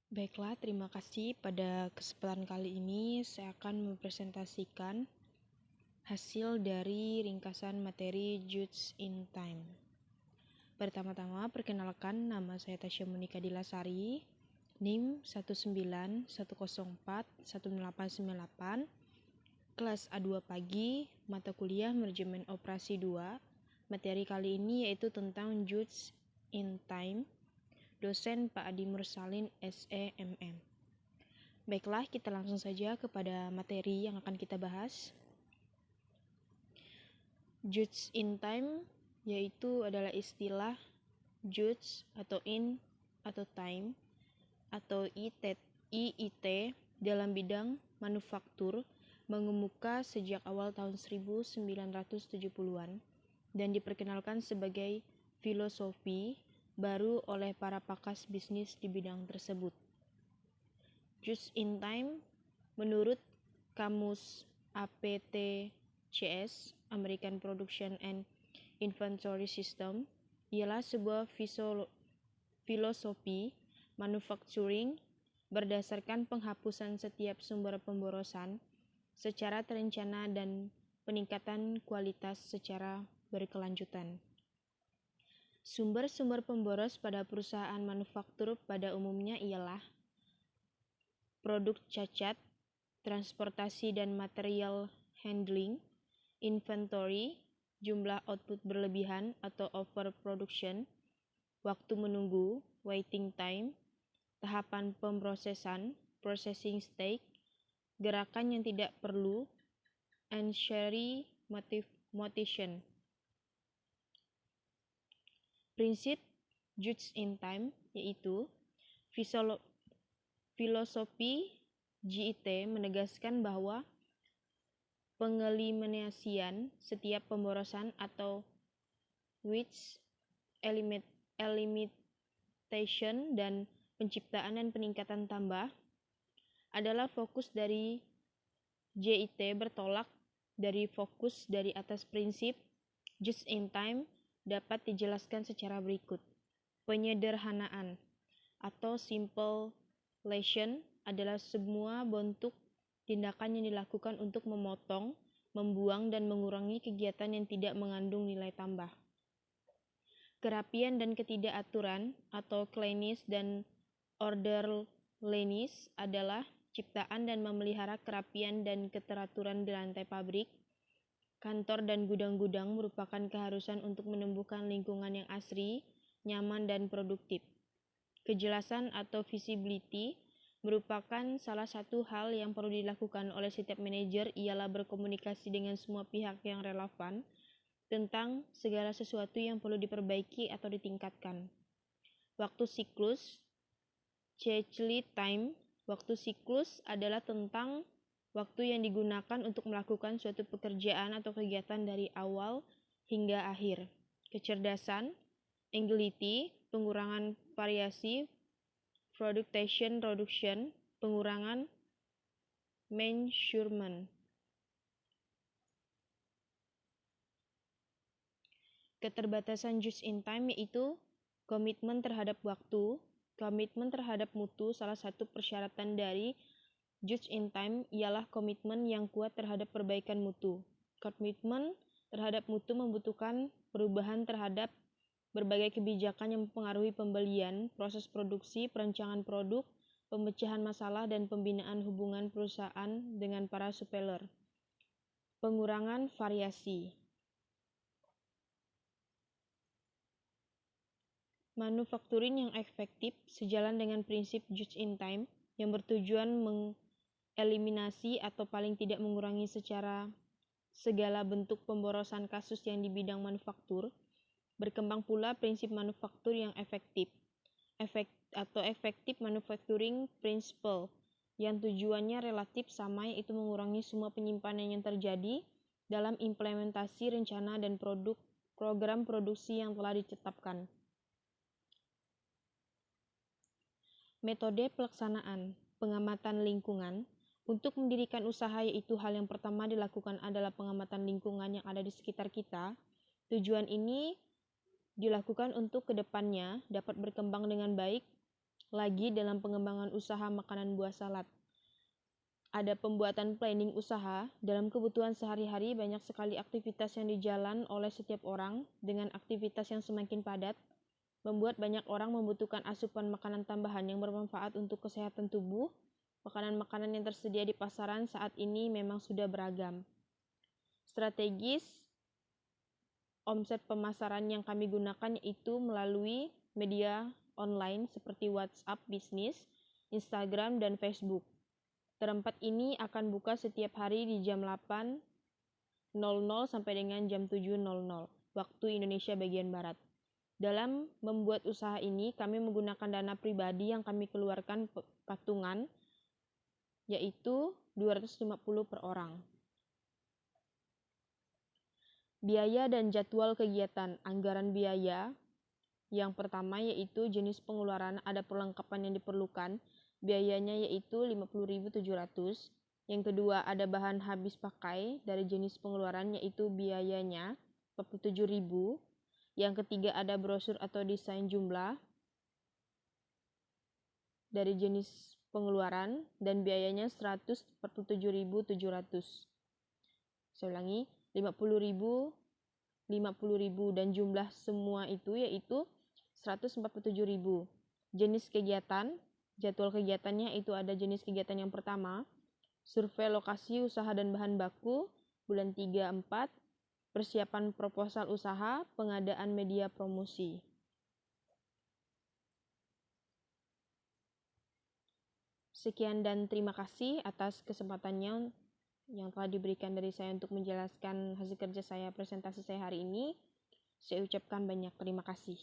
Baiklah, terima kasih. Pada kesempatan kali ini saya akan mempresentasikan hasil dari ringkasan materi Judge in Time. Pertama-tama, perkenalkan, nama saya Tasya Monika Dilasari, NIM 191041898, kelas A2 pagi, mata kuliah Manajemen Operasi 2. Materi kali ini yaitu tentang Judge in Time, dosen Pak Adi Mursalin, SEMM. Baiklah, kita langsung saja kepada materi yang akan kita bahas. Judge in Time yaitu adalah istilah judge atau in atau time atau IIT dalam bidang manufaktur mengemuka sejak awal tahun 1970-an dan diperkenalkan sebagai filosofi baru oleh para pakas bisnis di bidang tersebut. Judge in Time menurut Kamus APTCS American Production and Inventory System ialah sebuah filosofi manufacturing berdasarkan penghapusan setiap sumber pemborosan secara terencana dan peningkatan kualitas secara berkelanjutan. Sumber-sumber pemboros pada perusahaan manufaktur pada umumnya ialah produk cacat, transportasi dan material handling, inventory, jumlah output berlebihan atau overproduction, waktu menunggu, waiting time, tahapan pemrosesan, processing stage, gerakan yang tidak perlu, and shary motivation. Prinsip Judge in Time yaitu filosofi JIT menegaskan bahwa pengeliminasian setiap pemborosan atau waste elimination dan penciptaan dan peningkatan tambah adalah fokus dari JIT bertolak dari fokus dari atas prinsip Just in Time dapat dijelaskan secara berikut. Penyederhanaan atau simplification adalah semua bentuk tindakan yang dilakukan untuk memotong, membuang, dan mengurangi kegiatan yang tidak mengandung nilai tambah. Kerapian dan ketidakaturan atau cleanliness dan orderliness adalah ciptaan dan memelihara kerapian dan keteraturan di lantai pabrik, kantor, dan gudang-gudang merupakan keharusan untuk menumbuhkan lingkungan yang asri, nyaman, dan produktif. Kejelasan atau visibility merupakan salah satu hal yang perlu dilakukan oleh setiap manajer ialah berkomunikasi dengan semua pihak yang relevan tentang segala sesuatu yang perlu diperbaiki atau ditingkatkan. Waktu siklus, cycle time. Waktu siklus adalah tentang waktu yang digunakan untuk melakukan suatu pekerjaan atau kegiatan dari awal hingga akhir. Kecerdasan, agility, pengurangan variasi, reduction, pengurangan, measurement. Keterbatasan Just in Time yaitu komitmen terhadap waktu, komitmen terhadap mutu. Salah satu persyaratan dari Just in Time ialah komitmen yang kuat terhadap perbaikan mutu. Komitmen terhadap mutu membutuhkan perubahan terhadap berbagai kebijakan yang mempengaruhi pembelian, proses produksi, perancangan produk, pemecahan masalah, dan pembinaan hubungan perusahaan dengan para supplier. Pengurangan variasi. Manufacturing yang efektif sejalan dengan prinsip Just in Time yang bertujuan mengeliminasi atau paling tidak mengurangi secara segala bentuk pemborosan kasus yang di bidang manufaktur. Berkembang pula prinsip manufaktur yang efektif, effective manufacturing principle yang tujuannya relatif sama, yaitu mengurangi semua penyimpanan yang terjadi dalam implementasi rencana dan program produksi yang telah ditetapkan. Metode pelaksanaan pengamatan lingkungan. Untuk mendirikan usaha yaitu hal yang pertama dilakukan adalah pengamatan lingkungan yang ada di sekitar kita. Tujuan ini dilakukan untuk kedepannya dapat berkembang dengan baik lagi dalam pengembangan usaha makanan buah salad. Ada pembuatan planning usaha. Dalam kebutuhan sehari-hari banyak sekali aktivitas yang dijalan oleh setiap orang. Dengan aktivitas yang semakin padat, membuat banyak orang membutuhkan asupan makanan tambahan yang bermanfaat untuk kesehatan tubuh. Makanan-makanan yang tersedia di pasaran saat ini memang sudah beragam. Strategis omset pemasaran yang kami gunakan yaitu melalui media online seperti WhatsApp Bisnis, Instagram, dan Facebook. Tempat ini akan buka setiap hari di jam 8.00 sampai dengan jam 7.00 waktu Indonesia bagian Barat. Dalam membuat usaha ini, kami menggunakan dana pribadi yang kami keluarkan patungan, yaitu 250 per orang. Biaya dan jadwal kegiatan. Anggaran biaya yang pertama yaitu jenis pengeluaran, ada perlengkapan yang diperlukan. Biayanya yaitu 50.700. Yang kedua ada bahan habis pakai dari jenis pengeluaran yaitu biayanya 47.000. Yang ketiga ada brosur atau desain jumlah dari jenis pengeluaran dan biayanya 147.700. Saya ulangi, 50.000 dan jumlah semua itu yaitu 147.000. Jenis kegiatan, jadwal kegiatannya itu ada jenis kegiatan yang pertama, survei lokasi usaha dan bahan baku, bulan 3-4, persiapan proposal usaha, pengadaan media promosi. Sekian dan terima kasih atas kesempatannya yang telah diberikan dari saya untuk menjelaskan hasil kerja saya, presentasi saya hari ini. Saya ucapkan banyak terima kasih.